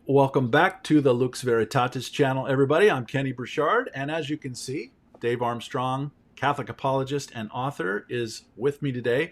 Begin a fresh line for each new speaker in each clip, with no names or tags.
Welcome back to the Lux Veritatis channel, everybody. I'm Kenny Burchard, and as you can see, Dave Armstrong, Catholic apologist and author, is with me today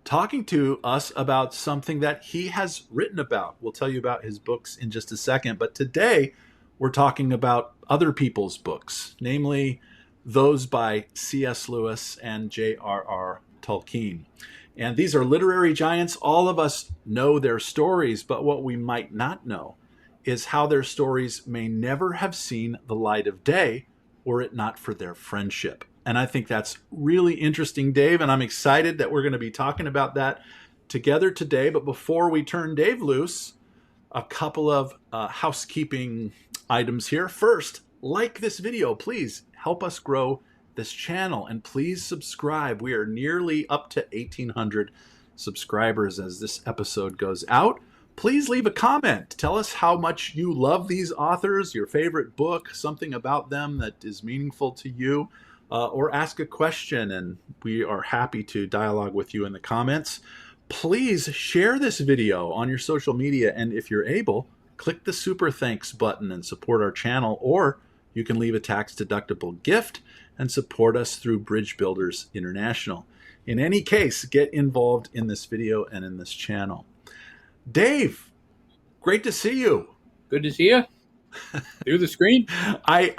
talking to us about something that he has written about. We'll tell you about his books in just a second, but today we're talking about other people's books, namely those by C.S. Lewis and J.R.R. Tolkien. And these are literary giants. All of us know their stories, but what we might not know is how their stories may never have seen the light of day were it not for their friendship. And I think that's really interesting, Dave, and I'm excited that we're going to be talking about that together today. But before we turn Dave loose, a couple of housekeeping items here. First, like this video, please help us grow this channel, and please subscribe. We are nearly up to 1,800 subscribers as this episode goes out. Please leave a comment. Tell us how much you love these authors, your favorite book, something about them that is meaningful to you, or ask a question, and we are happy to dialogue with you in the comments. Please share this video on your social media, and if you're able, click the super thanks button and support our channel, or you can leave a tax-deductible gift and support us through Bridge Builders International. In any case, get involved in this video and in this channel. Dave, great to see you.
Good to see you through the screen.
I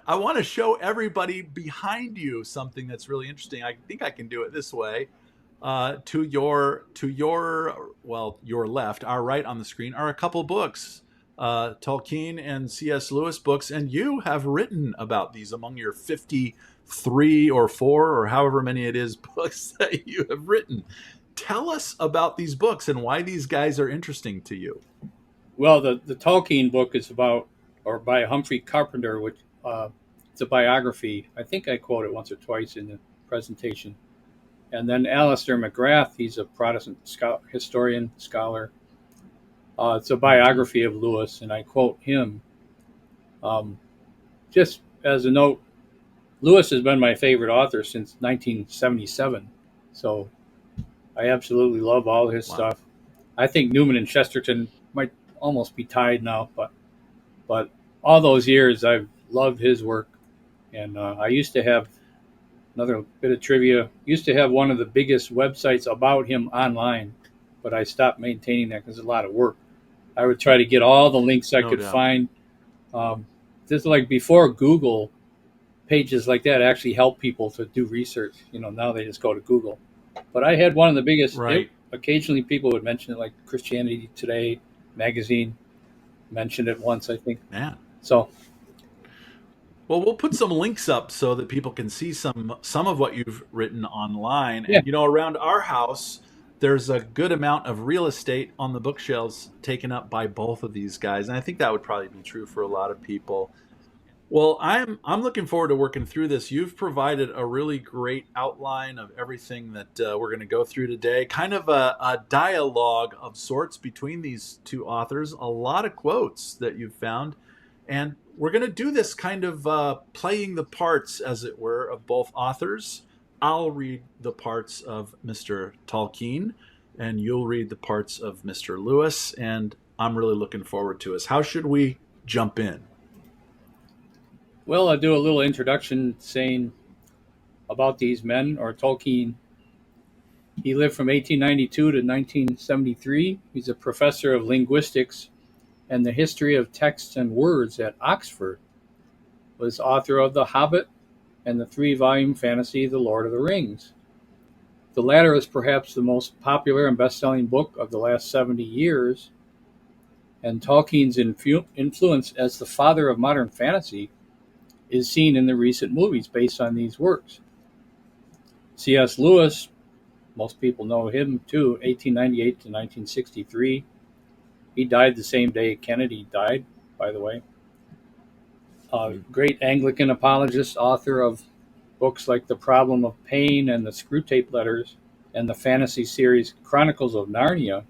want to show everybody behind you something that's really interesting. I think I can do it this way. To your left, our right on the screen are a couple books, Tolkien and C.S. Lewis books, and you have written about these among your 53 or 4 or however many it is books that you have written. Tell us about these books and why these guys are interesting to you.
Well, the Tolkien book is about, or by Humphrey Carpenter, which it's a biography. I think I quote it once or twice in the presentation. And then Alistair McGrath, he's a Protestant historian, scholar. It's a biography of Lewis, and I quote him. Just as a note, Lewis has been my favorite author since 1977. So I absolutely love all his stuff. I think Newman and Chesterton might almost be tied now, but all those years I've loved his work. And I used to have, another bit of trivia, used to have one of the biggest websites about him online, but I stopped maintaining that because it's a lot of work. I would try to get all the links I could find. Just like before Google, pages like that actually help people to do research. Now they just go to Google. But I had one of the biggest.
Right.
Occasionally people would mention it, like Christianity Today magazine mentioned it once, I think.
Yeah.
So,
well, we'll put some links up so that people can see some of what you've written online.
Yeah.
And around our house, there's a good amount of real estate on the bookshelves taken up by both of these guys, and I think that would probably be true for a lot of people. Well, I'm looking forward to working through this. You've provided a really great outline of everything that we're going to go through today. Kind of a dialogue of sorts between these two authors. A lot of quotes that you've found. And we're going to do this kind of playing the parts, as it were, of both authors. I'll read the parts of Mr. Tolkien, and you'll read the parts of Mr. Lewis. And I'm really looking forward to this. How should we jump in?
Well, I'll do a little introduction saying about these men, or Tolkien. He lived from 1892 to 1973. He's a professor of linguistics and the history of texts and words at Oxford. Was author of The Hobbit and the 3-volume fantasy The Lord of the Rings. The latter is perhaps the most popular and best-selling book of the last 70 years. And Tolkien's influence as the father of modern fantasy is seen in the recent movies based on these works. C.S. Lewis, most people know him too, 1898 to 1963. He died the same day Kennedy died, by the way. Great Anglican apologist, author of books like The Problem of Pain and the Screwtape Letters, and the fantasy series Chronicles of Narnia.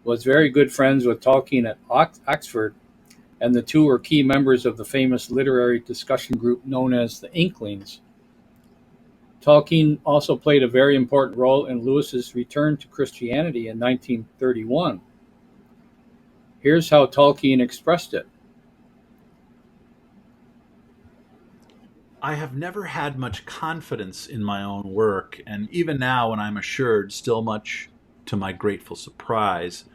Was very good friends with Tolkien at Oxford, and the two were key members of the famous literary discussion group known as the Inklings. Tolkien also played a very important role in Lewis's return to Christianity in 1931. Here's how Tolkien expressed it.
I have never had much confidence in my own work, and even now, when I'm assured, still much to my grateful surprise,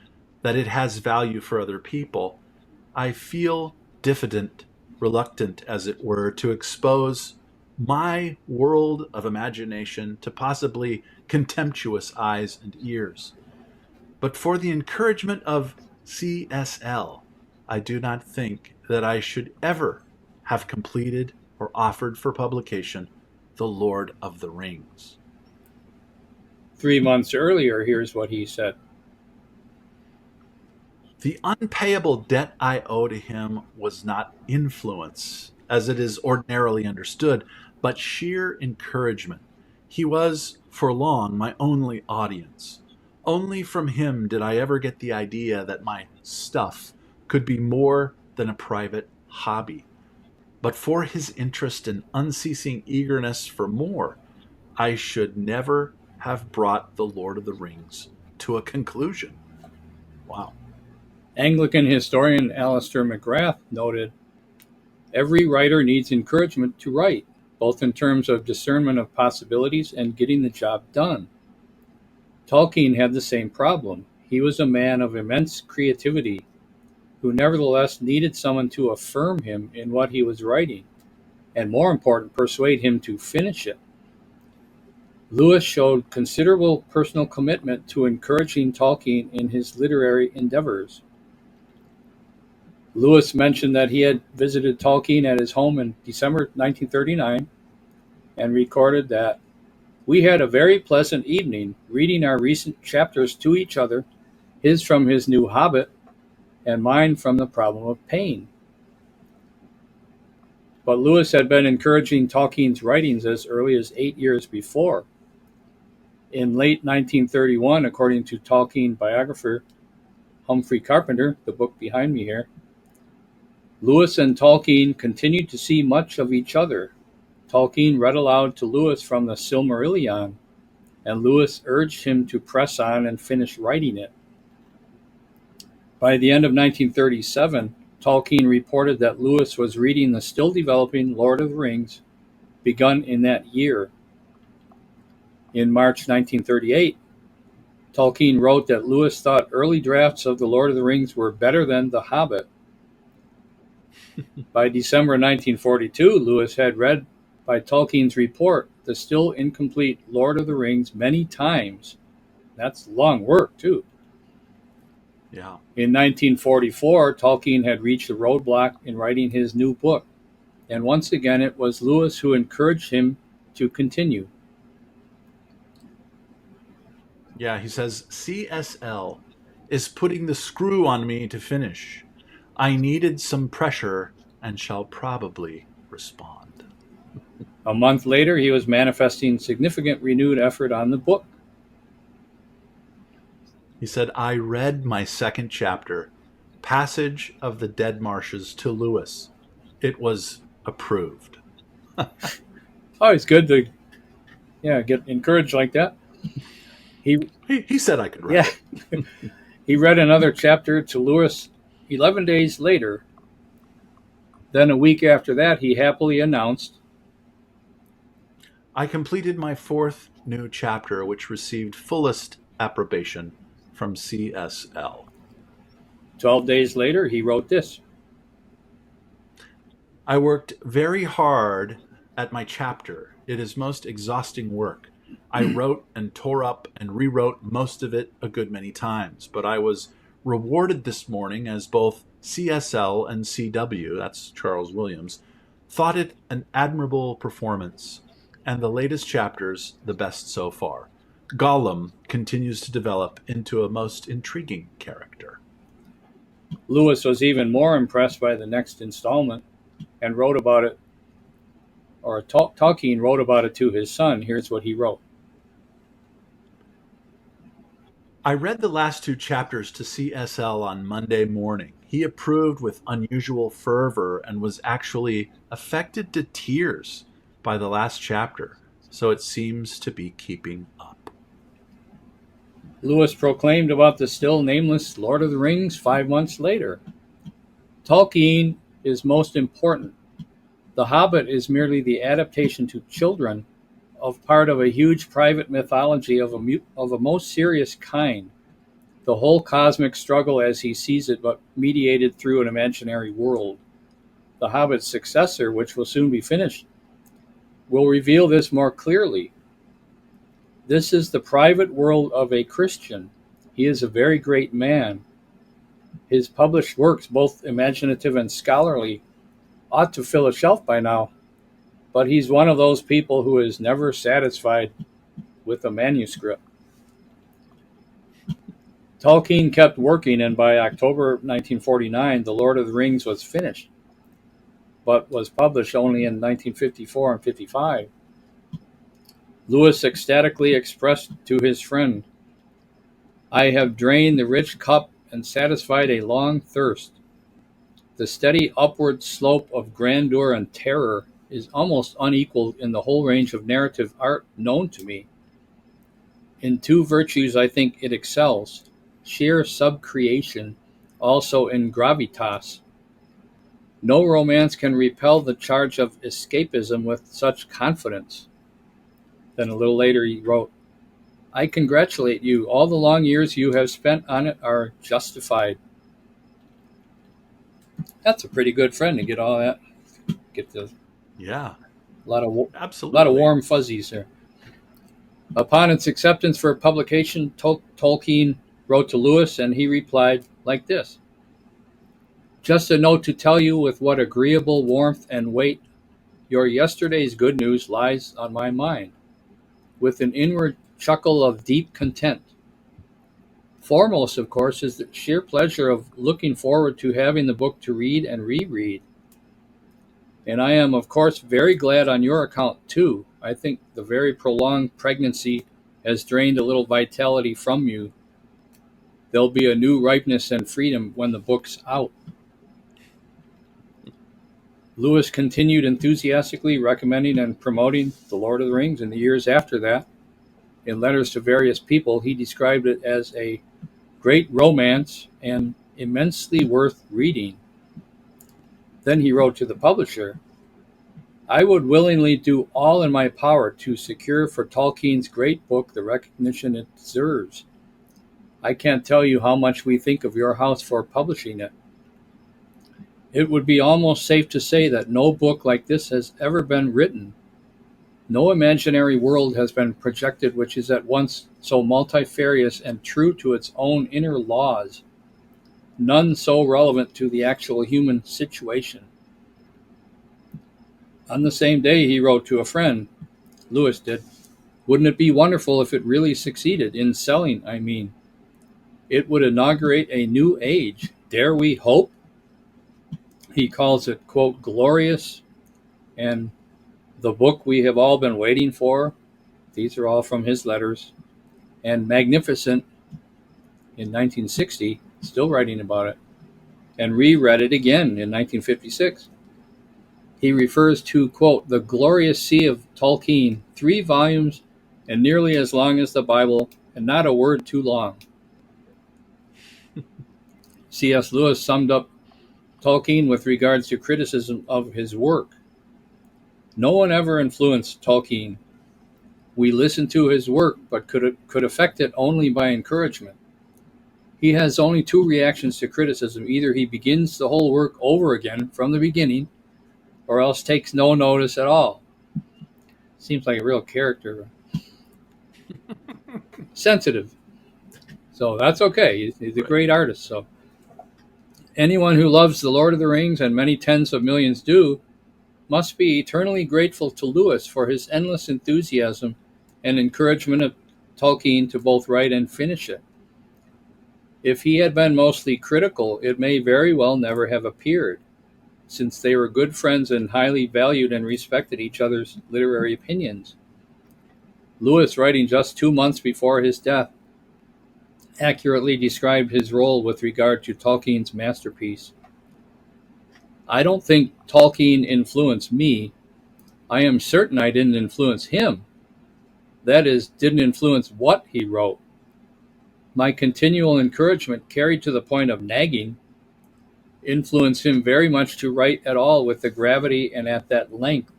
that it has value for other people, I feel diffident, reluctant, as it were, to expose my world of imagination to possibly contemptuous eyes and ears. But for the encouragement of CSL, I do not think that I should ever have completed or offered for publication The Lord of the Rings.
3 months earlier, here's what he said.
The unpayable debt I owe to him was not influence, as it is ordinarily understood, but sheer encouragement. He was, for long, my only audience. Only from him did I ever get the idea that my stuff could be more than a private hobby. But for his interest and unceasing eagerness for more, I should never have brought The Lord of the Rings to a conclusion. Wow.
Anglican historian Alistair McGrath noted, every writer needs encouragement to write, both in terms of discernment of possibilities and getting the job done. Tolkien had the same problem. He was a man of immense creativity, who nevertheless needed someone to affirm him in what he was writing, and more important, persuade him to finish it. Lewis showed considerable personal commitment to encouraging Tolkien in his literary endeavors. Lewis mentioned that he had visited Tolkien at his home in December 1939 and recorded that we had a very pleasant evening reading our recent chapters to each other, his from his new Hobbit and mine from the problem of pain. But Lewis had been encouraging Tolkien's writings as early as 8 years before. In late 1931, according to Tolkien biographer Humphrey Carpenter, the book behind me here, Lewis and Tolkien continued to see much of each other. Tolkien read aloud to Lewis from the Silmarillion, and Lewis urged him to press on and finish writing it. By the end of 1937, Tolkien reported that Lewis was reading the still developing Lord of the Rings, begun in that year. In March 1938, Tolkien wrote that Lewis thought early drafts of The Lord of the Rings were better than The Hobbit. By December 1942, Lewis had read by Tolkien's report the still incomplete Lord of the Rings many times. That's long work, too.
Yeah.
In 1944, Tolkien had reached a roadblock in writing his new book, and once again it was Lewis who encouraged him to continue.
Yeah, he says, CSL is putting the screw on me to finish. I needed some pressure and shall probably respond.
A month later, he was manifesting significant renewed effort on the book.
He said, I read my second chapter, Passage of the Dead Marshes, to Lewis. It was approved.
Oh, it's good to get encouraged like that.
He said I could write.
Yeah. He read another chapter to Lewis 11 days later. Then a week after that, he happily announced,
I completed my fourth new chapter, which received fullest approbation from CSL.
12 days later, he wrote this.
I worked very hard at my chapter. It is most exhausting work. I wrote and tore up and rewrote most of it a good many times, but I was rewarded this morning as both CSL and CW, that's Charles Williams, thought it an admirable performance, and the latest chapters the best so far. Gollum continues to develop into a most intriguing character.
Lewis was even more impressed by the next installment and wrote about it, or Tolkien wrote about it to his son. Here's what he wrote.
I read the last two chapters to CSL on Monday morning. He approved with unusual fervor and was actually affected to tears by the last chapter, so it seems to be keeping up.
Lewis proclaimed about the still nameless Lord of the Rings 5 months later. Tolkien is most important. The Hobbit is merely the adaptation to children of part of a huge private mythology of a most serious kind. The whole cosmic struggle as he sees it, but mediated through an imaginary world. The Hobbit's successor, which will soon be finished, will reveal this more clearly. This is the private world of a Christian. He is a very great man. His published works, both imaginative and scholarly, ought to fill a shelf by now, but he's one of those people who is never satisfied with a manuscript. Tolkien kept working, and by October 1949, The Lord of the Rings was finished, but was published only in 1954 and 55. Lewis ecstatically expressed to his friend, "I have drained the rich cup and satisfied a long thirst. The steady upward slope of grandeur and terror is almost unequaled in the whole range of narrative art known to me. In two virtues I think it excels, sheer subcreation, also in gravitas. No romance can repel the charge of escapism with such confidence." Then a little later he wrote, "I congratulate you. All the long years you have spent on it are justified." That's a pretty good friend to get all that. Get the
Yeah,
a lot of
absolutely.
warm fuzzies there. Upon its acceptance for publication, Tolkien wrote to Lewis, and he replied like this: "Just a note to tell you with what agreeable warmth and weight your yesterday's good news lies on my mind, with an inward chuckle of deep content. Foremost, of course, is the sheer pleasure of looking forward to having the book to read and reread. And I am, of course, very glad on your account, too. I think the very prolonged pregnancy has drained a little vitality from you. There'll be a new ripeness and freedom when the book's out." Lewis continued enthusiastically recommending and promoting The Lord of the Rings in the years after that. In letters to various people, he described it as a great romance and immensely worth reading. Then he wrote to the publisher, "I would willingly do all in my power to secure for Tolkien's great book the recognition it deserves. I can't tell you how much we think of your house for publishing it. It would be almost safe to say that no book like this has ever been written. No imaginary world has been projected which is at once so multifarious and true to its own inner laws. None so relevant to the actual human situation." On the same day, he wrote to a friend, Lewis did, "Wouldn't it be wonderful if it really succeeded, in selling, I mean? It would inaugurate a new age. Dare we hope?" He calls it, quote, "glorious," and "the book we have all been waiting for." These are all from his letters. And "magnificent" in 1960, still writing about it, and reread it again in 1956. He refers to, quote, "the glorious sea of Tolkien, 3 volumes and nearly as long as the Bible, and not a word too long." C.S. Lewis summed up Tolkien with regards to criticism of his work. "No one ever influenced Tolkien. We listened to his work, but could affect it only by encouragement. He has only 2 reactions to criticism. Either he begins the whole work over again from the beginning, or else takes no notice at all." Seems like a real character. Sensitive. So that's okay. He's a great artist. So anyone who loves The Lord of the Rings, and many tens of millions do, must be eternally grateful to Lewis for his endless enthusiasm and encouragement of Tolkien to both write and finish it. If he had been mostly critical, it may very well never have appeared, since they were good friends and highly valued and respected each other's literary opinions. Lewis, writing just 2 months before his death, accurately described his role with regard to Tolkien's masterpiece. "I don't think Tolkien influenced me. I am certain I didn't influence him. That is, didn't influence what he wrote. My continual encouragement, carried to the point of nagging, influenced him very much to write at all with the gravity and at that length.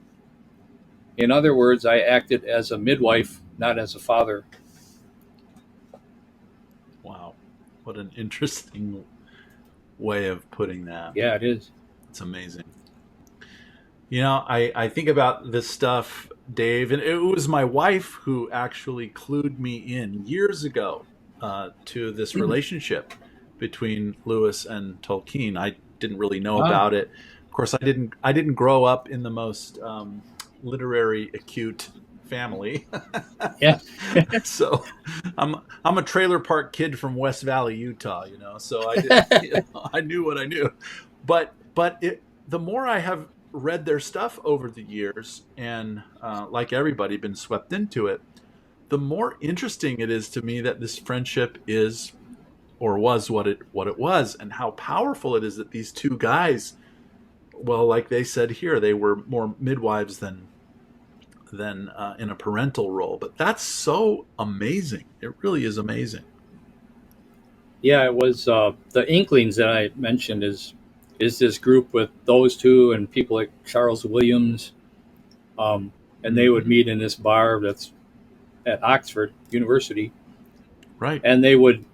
In other words, I acted as a midwife, not as a father.
Wow. What an interesting way of putting that.
Yeah, it is.
It's amazing. I think about this stuff, Dave, and it was my wife who actually clued me in years ago to this relationship between Lewis and Tolkien. I didn't really know
Ah,
about it. Of course, I didn't grow up in the most literary acute family.
yeah.
So I'm a trailer park kid from West Valley, Utah, so I did, I knew what I knew. But the more I have read their stuff over the years, and like everybody, been swept into it, the more interesting it is to me that this friendship is or was what it was, and how powerful it is that these two guys, well, like they said here, they were more midwives than in a parental role. But that's so amazing. It really is amazing.
Yeah, it was the Inklings that I mentioned is this group with those two and people like Charles Williams, and they would
Hmm.
meet in this bar that's at Oxford University,
Right.
and they would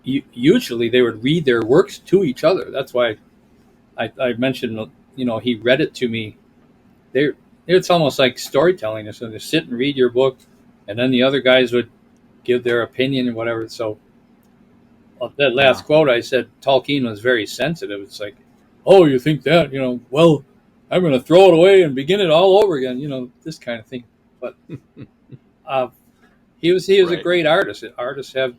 usually they would read their works to each other. That's why I mentioned, he read it to me. They It's almost like storytelling. So they sit and read your book, and then the other guys would give their opinion and whatever. So that last
Yeah.
quote I said, Tolkien was very sensitive. It's like, oh, you think that, well, I'm going to throw it away and begin it all over again, this kind of thing. But uh, he was a
Right.
great artist. Artists have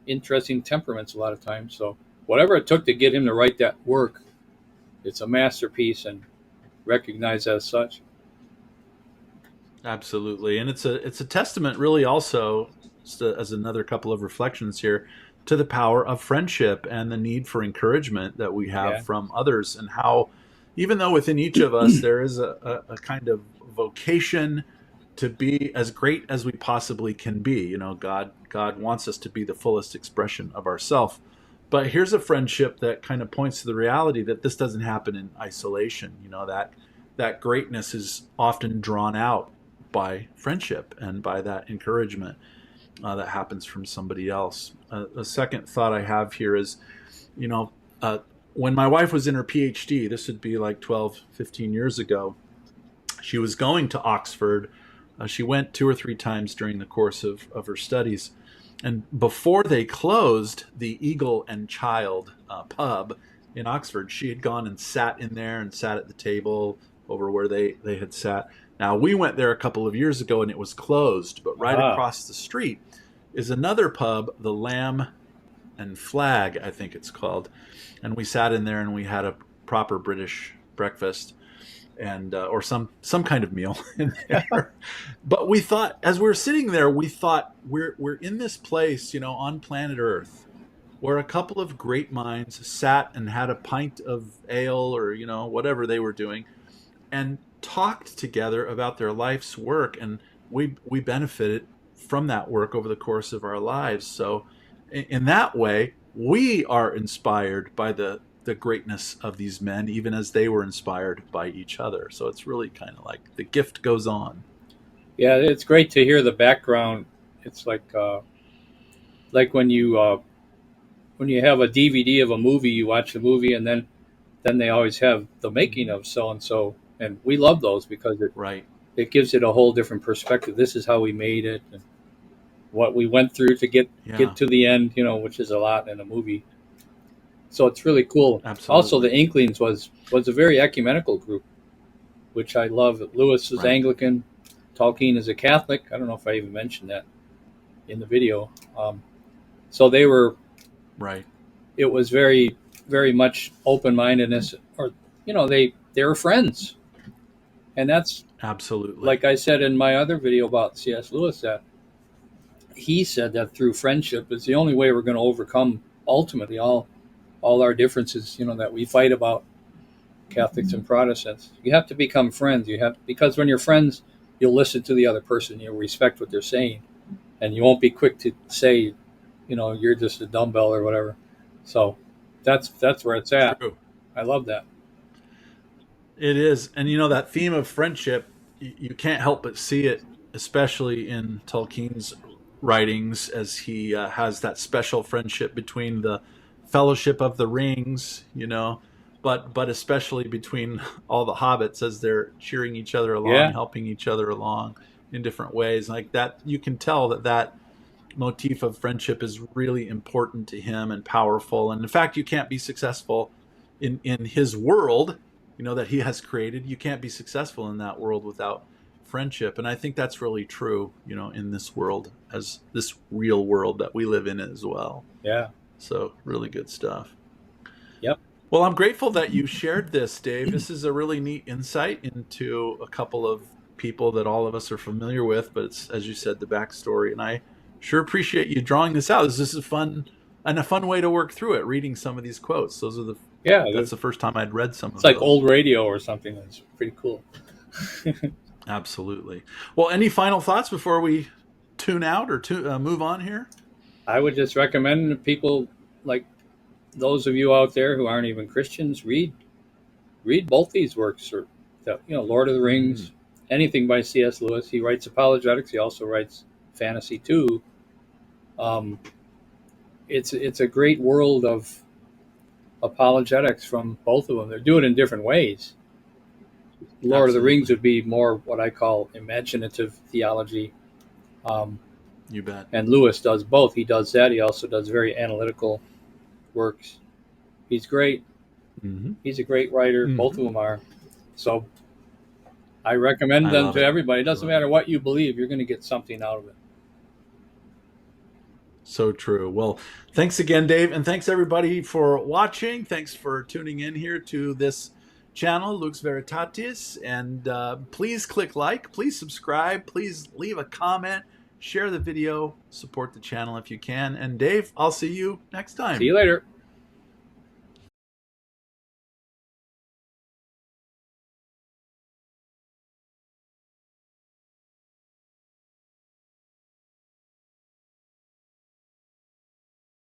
interesting temperaments a lot of times. So whatever it took to get him to write that work, it's a masterpiece and recognized as such.
Absolutely, and it's a testament, really, also, as another couple of reflections here, to the power of friendship and the need for encouragement that we have
Yeah,
from others, and how, even though within each of us there is a kind of vocation to be as great as we possibly can be. God wants us to be the fullest expression of ourself. But here's a friendship that kind of points to the reality that this doesn't happen in isolation. That greatness is often drawn out by friendship and by that encouragement that happens from somebody else. A second thought I have here is, you know, uh, when my wife was in her PhD, this would be like 12, 15 years ago, she was going to Oxford. She went 2 or 3 times during the course of her studies. And before they closed the Eagle and Child pub in Oxford, she had gone and sat in there and sat at the table over where they had sat. Now, we went there a couple of years ago and it was closed, but right
ah,
across the street is another pub, the Lamb and Flag, I think it's called. And we sat in there and we had a proper British breakfast and or some kind of meal in there. But we thought, as we were sitting there, we thought we're in this place, on planet Earth, where a couple of great minds sat and had a pint of ale or whatever they were doing, and talked together about their life's work, and we benefited from that work over the course of our lives. So in that way, we are inspired by the greatness of these men, even as they were inspired by each other. So it's really kind of like the gift goes on.
yeah, it's great to hear the background. It's like when you have a DVD of a movie, you watch the movie, and then they always have the making of so and so, and we love those because
Right.
it gives it a whole different perspective. This is how we made it, and what we went through to get
Yeah.
to the end, which is a lot in a movie. So it's really cool. Also, the
Absolutely.
Inklings was a very ecumenical group, which I love. Lewis is
Right.
Anglican, Tolkien is a Catholic. I don't know if I even mentioned that in the video. So they were.
Right.
It was very, very much open mindedness, or they were friends, and that's
Absolutely.
like I said in my other video about C.S. Lewis, that he said that through friendship is the only way we're going to overcome ultimately all our differences, that we fight about, Catholics and Protestants. You have to become friends. Because when you're friends, you'll listen to the other person, you'll respect what they're saying, and you won't be quick to say, you're just a dumbbell or whatever. So that's where it's at.
True.
I love that.
It is. And that theme of friendship, you can't help but see it, especially in Tolkien's writings, as he has that special friendship between the Fellowship of the Rings, but especially between all the hobbits as they're cheering each other along,
Yeah.
helping each other along in different ways. Like that, you can tell that motif of friendship is really important to him and powerful. And in fact, you can't be successful in his world, that he has created. You can't be successful in that world without friendship. And I think that's really true, in this world, as this real world that we live in as well.
Yeah.
So really good stuff.
Yep.
Well, I'm grateful that you shared this, Dave. This is a really neat insight into a couple of people that all of us are familiar with, but it's, as you said, the backstory. And I sure appreciate you drawing this out. This is fun way to work through it, reading some of these quotes. That's the first time I'd read some of
It's
those.
like old radio or something. That's pretty cool.
Absolutely. Well, any final thoughts before we tune out or move on here?
I would just recommend people like those of you out there who aren't even Christians, read both these works, or Lord of the Rings, anything by C.S. Lewis. He writes apologetics. He also writes fantasy too. It's a great world of apologetics from both of them. They do it in different ways. Lord of the Rings would be more what I call imaginative theology.
You bet.
And Lewis does both. He does that. He also does very analytical works. He's great.
Mm-hmm.
He's a great writer. Mm-hmm. Both of them are. So I recommend them to everybody. It doesn't matter what you believe. You're going to get something out of it.
So true. Well, thanks again, Dave. And thanks, everybody, for watching. Thanks for tuning in here to this channel, Lux Veritatis. And please click like. Please subscribe. Please leave a comment. Share the video. Support the channel if you can. And Dave, I'll see you next time.
See you later.